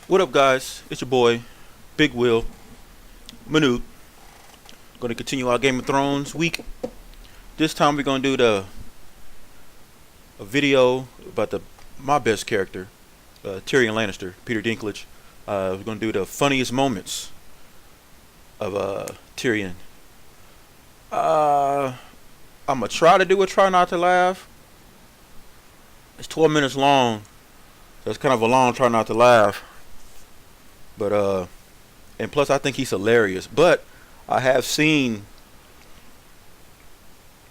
What up, guys? It's your boy, Big Will, Manute. Going to continue our Game of Thrones week. This time we're going to do a video about my best character, Tyrion Lannister, Peter Dinklage. We're going to do the funniest moments of Tyrion. I'm going to try to do a try not to laugh. It's 12 minutes long, so it's kind of a long try not to laugh. But and plus I think he's hilarious. But I have seen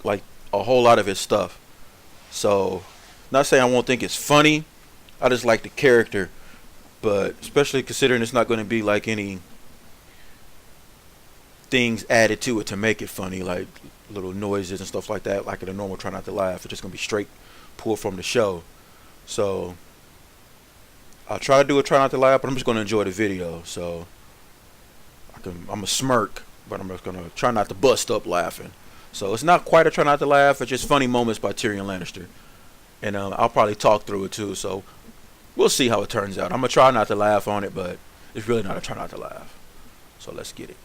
like a whole lot of his stuff, so not saying I won't think it's funny. I just like the character, but especially considering it's not going to be like any things added to it to make it funny, like little noises and stuff like that, like in a normal try not to laugh. It's just going to be straight pulled from the show. So I'll try to do a try not to laugh, but I'm just going to enjoy the video. So I'm a smirk, but I'm just going to try not to bust up laughing. So it's not quite a try not to laugh. It's just funny moments by Tyrion Lannister. And I'll probably talk through it too. So we'll see how it turns out. I'm going to try not to laugh on it, but it's really not a try not to laugh. So let's get it.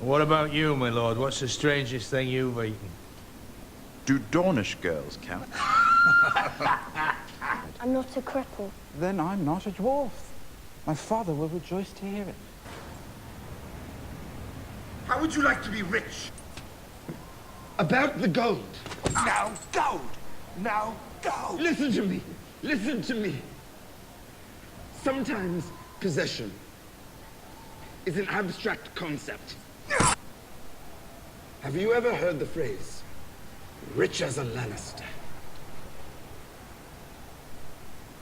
What about you, my lord? What's the strangest thing you've eaten? Do Dornish girls count? I'm not a cripple. Then I'm not a dwarf. My father will rejoice to hear it. How would you like to be rich? About the gold. Now gold! Now gold! Listen to me. Listen to me. Sometimes possession is an abstract concept. Have you ever heard the phrase, rich as a Lannister?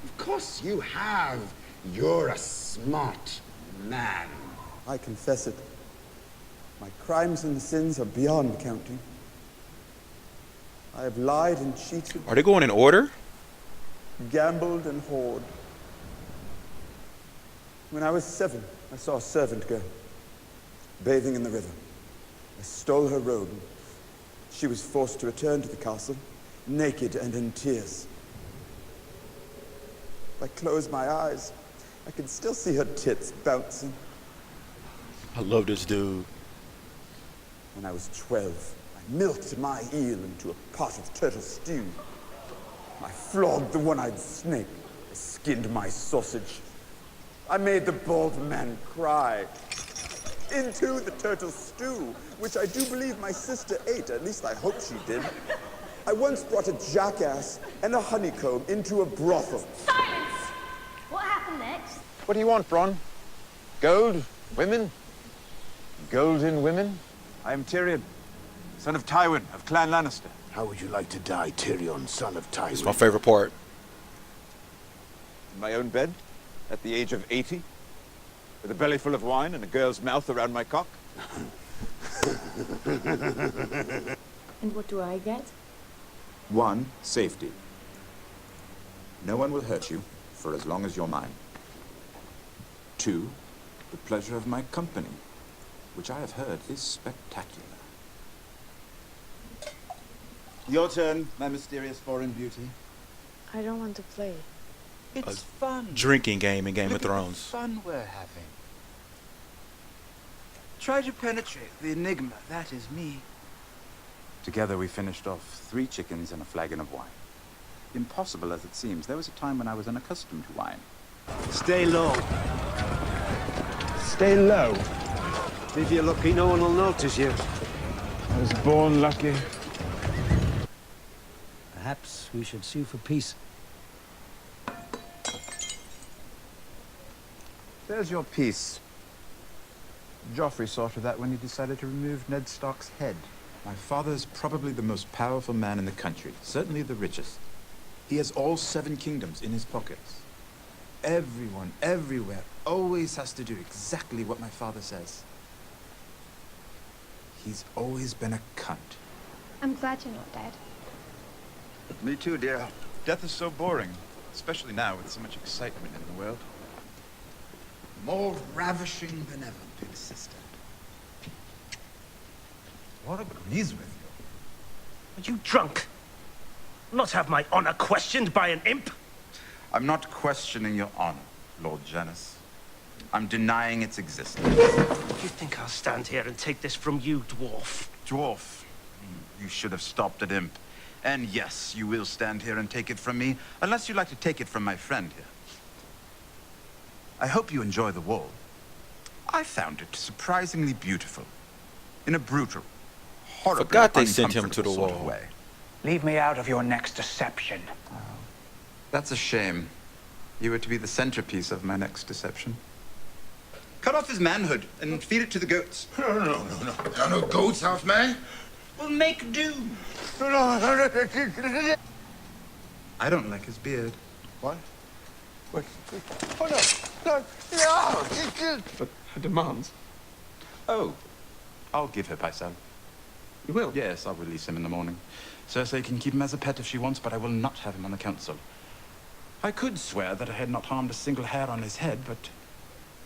Of course you have. You're a smart man. I confess it. My crimes and sins are beyond counting. I have lied and cheated, Are they going in order? gambled and whored. When I was 7, I saw a servant girl bathing in the river. I stole her robe. She was forced to return to the castle, naked and in tears. If I close my eyes, I can still see her tits bouncing. I love this dude. When I was 12, I milked my eel into a pot of turtle stew. I flogged the one-eyed snake. I skinned my sausage. I made the bald man cry. Into the turtle stew, which I do believe my sister ate. At least I hope she did. I once brought a jackass and a honeycomb into a brothel. Silence! What happened next? What do you want, Bronn? Gold? Women? Golden women? I am Tyrion, son of Tywin of Clan Lannister. How would you like to die, Tyrion, son of Tyrion? It's my favorite part. In my own bed, at the age of 80, with a belly full of wine and a girl's mouth around my cock. And what do I get? 1, safety. No one will hurt you for as long as you're mine. 2, the pleasure of my company, which I have heard is spectacular. Your turn, my mysterious foreign beauty. I don't want to play. It's fun. Drinking game in Game of Look at the Thrones. fun we're having. Try to penetrate the enigma. That is me. Together we finished off 3 chickens and a flagon of wine. Impossible as it seems, there was a time when I was unaccustomed to wine. Stay low. Stay low. If you're lucky, no one will notice you. I was born lucky. Perhaps we should sue for peace. There's your piece. Joffrey saw to that when he decided to remove Ned Stark's head. My father's probably the most powerful man in the country, certainly the richest. He has all 7 kingdoms in his pockets. Everyone, everywhere, always has to do exactly what my father says. He's always been a cunt. I'm glad you're not dead. Me too, dear. Death is so boring, especially now with so much excitement in the world. More ravishing than ever, big sister. What agrees with you? Are you drunk? Not have my honor questioned by an imp? I'm not questioning your honor, Lord Janus. I'm denying its existence. You think I'll stand here and take this from you, dwarf? Dwarf, you should have stopped at imp. And yes, you will stand here and take it from me, unless you'd like to take it from my friend here. I hope you enjoy the wall. I found it surprisingly beautiful. In a brutal, horribly Forgot they sent him to the uncomfortable sort of wall. way. Leave me out of your next deception. That's a shame. You were to be the centerpiece of my next deception. Cut off his manhood and feed it to the goats. No. There are no goats, half man. We'll make do. I don't like his beard. What? Wait. Oh, no. But her demands. Oh, I'll give her Paisan. You will? Yes, I'll release him in the morning. Cersei can keep him as a pet if she wants, but I will not have him on the council. I could swear that I had not harmed a single hair on his head, but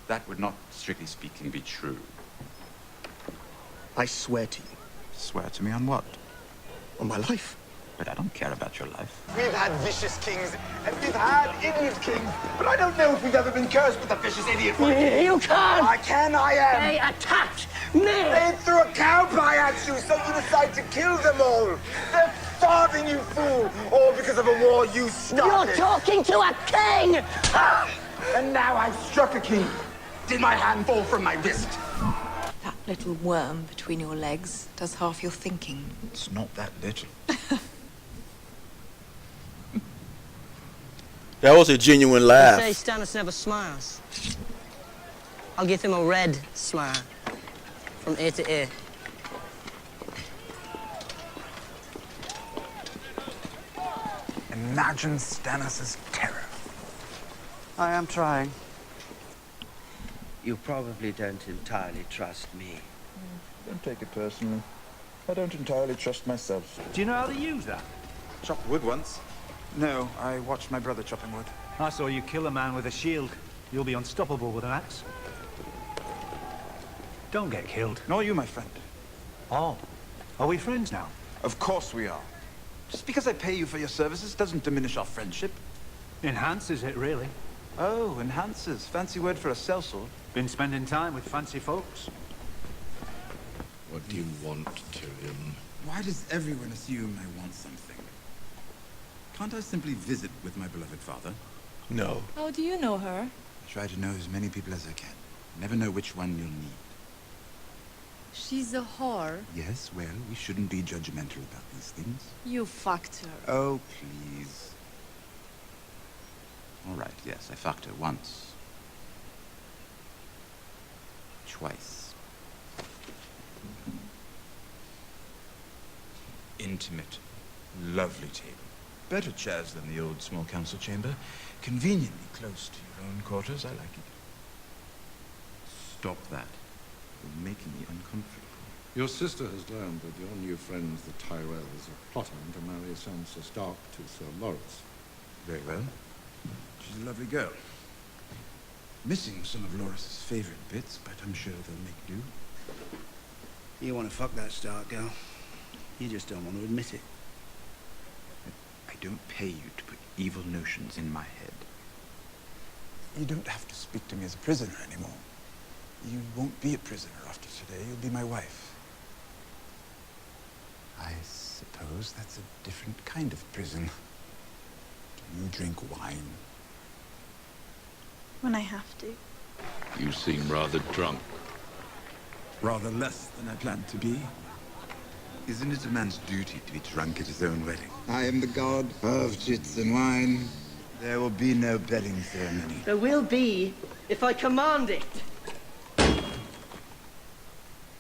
that would not, strictly speaking, be true. I swear to you. Swear to me on what? On my life. But I don't care about your life. We've had vicious kings, and we've had idiot kings, but I don't know if we've ever been cursed with a vicious idiot. You can't! I can, I am. They attacked me! They threw a cow pie at you, so you decide to kill them all. They're starving, you fool, all because of a war you started. You're talking to a king! And now I've struck a king. Did my hand fall from my wrist? That little worm between your legs does half your thinking. It's not that little. That was a genuine Say laugh. Stannis never smiles. I'll give him a red smile. From ear to ear. Imagine Stannis' terror. I am trying. You probably don't entirely trust me. Don't take it personally. I don't entirely trust myself. Do you know how to use that? Chopped wood once. No, I watched my brother chopping wood. I saw you kill a man with a shield. You'll be unstoppable with an axe. Don't get killed. Nor you, my friend. Oh, are we friends now? Of course we are. Just because I pay you for your services doesn't diminish our friendship. Enhances it, really. Oh, enhances. Fancy word for a sellsword. Been spending time with fancy folks. What do you want, Tyrion? Why does everyone assume I want something? Can't I simply visit with my beloved father? No. How do you know her? I try to know as many people as I can. Never know which one you'll need. She's a whore. Yes, well, we shouldn't be judgmental about these things. You fucked her. Oh, please. All right, yes, I fucked her once. Twice. Intimate, lovely table. Better chairs than the old small council chamber. Conveniently close to your own quarters. I like it. Stop that. You're making me uncomfortable. Your sister has learned that your new friends, the Tyrells, are plotting to marry Sansa Stark to Sir Loras. Very well. She's a lovely girl. Missing some of Loras's favorite bits, but I'm sure they'll make do. You want to fuck that Stark girl. You just don't want to admit it. I don't pay you to put evil notions in my head. You don't have to speak to me as a prisoner anymore. You won't be a prisoner after today. You'll be my wife. I suppose that's a different kind of prison. You drink wine. When I have to. You seem rather drunk. Rather less than I planned to be. Isn't it a man's duty to be drunk at his own wedding? I am the god of chits and wine. There will be no bedding ceremony. There will be, if I command it.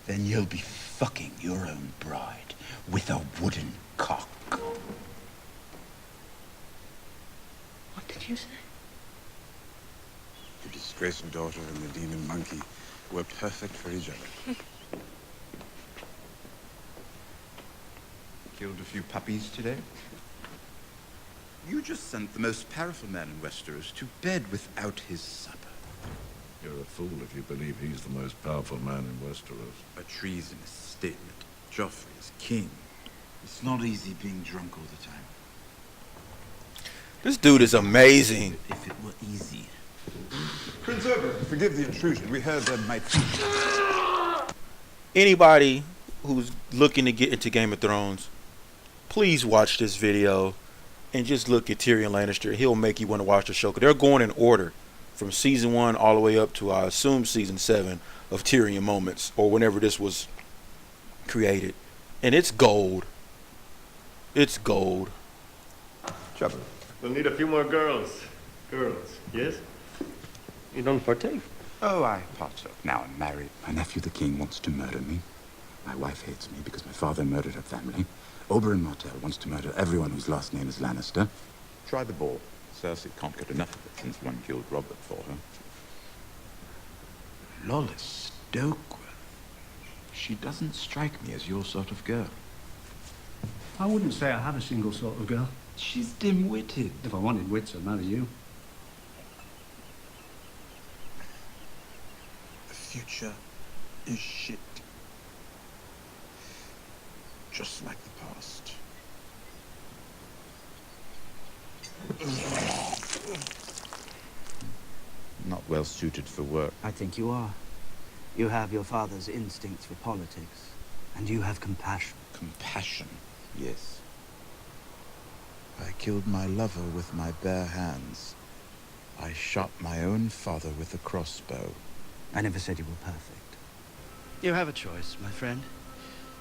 Then you'll be fucking your own bride with a wooden cock. What did you say? The disgraced daughter and the demon monkey were perfect for each other. Killed a few puppies today? You just sent the most powerful man in Westeros to bed without his supper. You're a fool if you believe he's the most powerful man in Westeros. A treasonous statement. Joffrey is king. It's not easy being drunk all the time. This dude is amazing. If it were easy. Prince Oberyn, forgive the intrusion. We heard there might be... Anybody who's looking to get into Game of Thrones, please watch this video and just look at Tyrion Lannister. He'll make you want to watch the show. 'Cause they're going in order from season 1 all the way up to, I assume, season 7 of Tyrion moments, or whenever this was created. And it's gold. It's gold. Trouble. We'll need a few more girls. Girls, yes? You don't partake? Oh, I partook. Now I'm married. My nephew, the king, wants to murder me. My wife hates me because my father murdered her family. Oberyn Martell wants to murder everyone whose last name is Lannister. Try the ball. Cersei can't get enough of it since one killed Robert for her. Lawless Stokeworth. She doesn't strike me as your sort of girl. I wouldn't say I have a single sort of girl. She's dim-witted. If I wanted wits, I'd marry you. The future is shit. Just like the past. Not well suited for work. I think you are. You have your father's instincts for politics, and you have compassion. Compassion, yes. I killed my lover with my bare hands. I shot my own father with a crossbow. I never said you were perfect. You have a choice, my friend.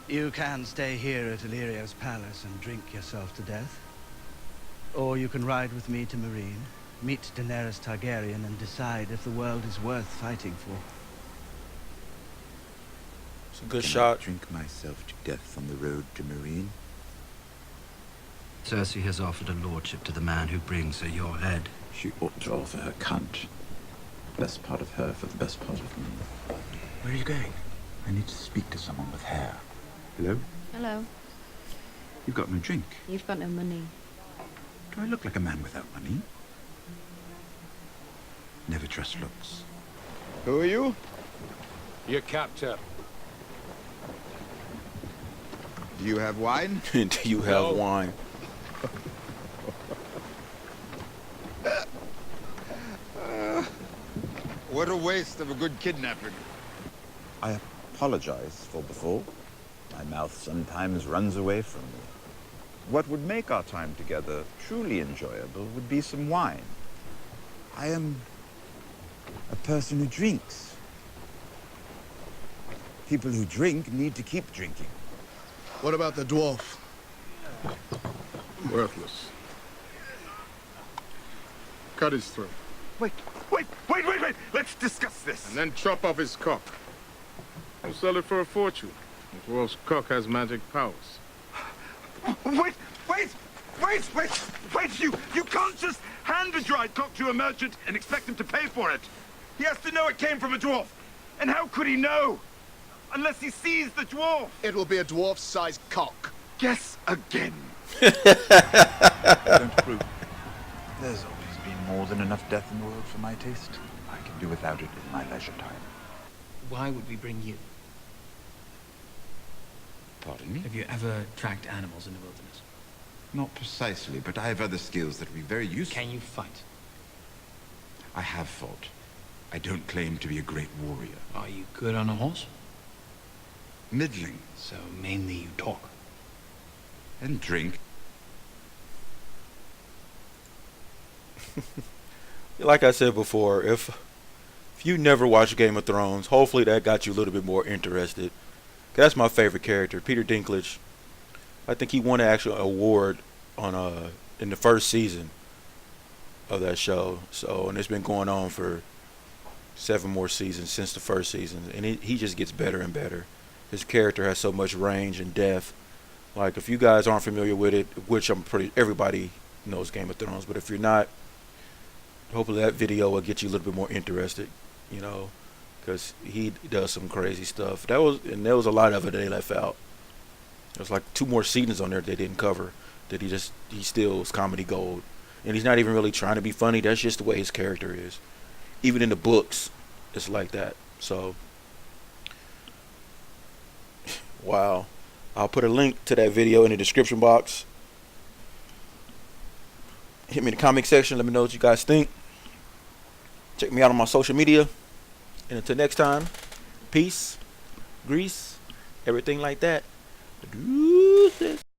You can stay here at Illyrio's palace and drink yourself to death. Or you can ride with me to Meereen, meet Daenerys Targaryen, and decide if the world is worth fighting for. It's a good Can shot. I drink myself to death on the road to Meereen? Cersei has offered a lordship to the man who brings her your head. She ought to offer her cunt. Best part of her for the best part of me. Where are you going? I need to speak to someone with hair. Hello? Hello. You've got no drink. You've got no money. Do I look like a man without money? Never trust looks. Who are you? Your captor. Do you have wine? Do you have No. wine? What a waste of a good kidnapping. I apologize for before. My mouth sometimes runs away from me. What would make our time together truly enjoyable would be some wine. I am a person who drinks. People who drink need to keep drinking. What about the dwarf? Worthless. Cut his throat. Wait! Let's discuss this. And then chop off his cock. We'll sell it for a fortune. The dwarf's cock has magic powers. Wait! You can't just hand a dried cock to a merchant and expect him to pay for it. He has to know it came from a dwarf. And how could he know? Unless he sees the dwarf. It will be a dwarf-sized cock. Guess again. Don't approve. There's always been more than enough death in the world for my taste. I can do without it in my leisure time. Why would we bring you? Pardon me? Have you ever tracked animals in the wilderness? Not precisely, but I have other skills that would be very useful. Can you fight? I have fought. I don't claim to be a great warrior. Are you good on a horse? Middling. So mainly you talk. And drink. Like I said before, if you never watched Game of Thrones, hopefully that got you a little bit more interested. That's my favorite character, Peter Dinklage. I think he won an actual award on in the first season of that show. So, and it's been going on for 7 more seasons since the first season, and he just gets better and better. His character has so much range and depth. Like, if you guys aren't familiar with it, which everybody knows Game of Thrones, but if you're not, hopefully that video will get you a little bit more interested, you know, because he does some crazy stuff. There was a lot of it they left out. There's like 2 more seasons on there they didn't cover, that he still is comedy gold. And he's not even really trying to be funny. That's just the way his character is. Even in the books, it's like that. So, wow. I'll put a link to that video in the description box. Hit me in the comment section. Let me know what you guys think. Check me out on my social media. And until next time, peace, grease, everything like that. Deuces.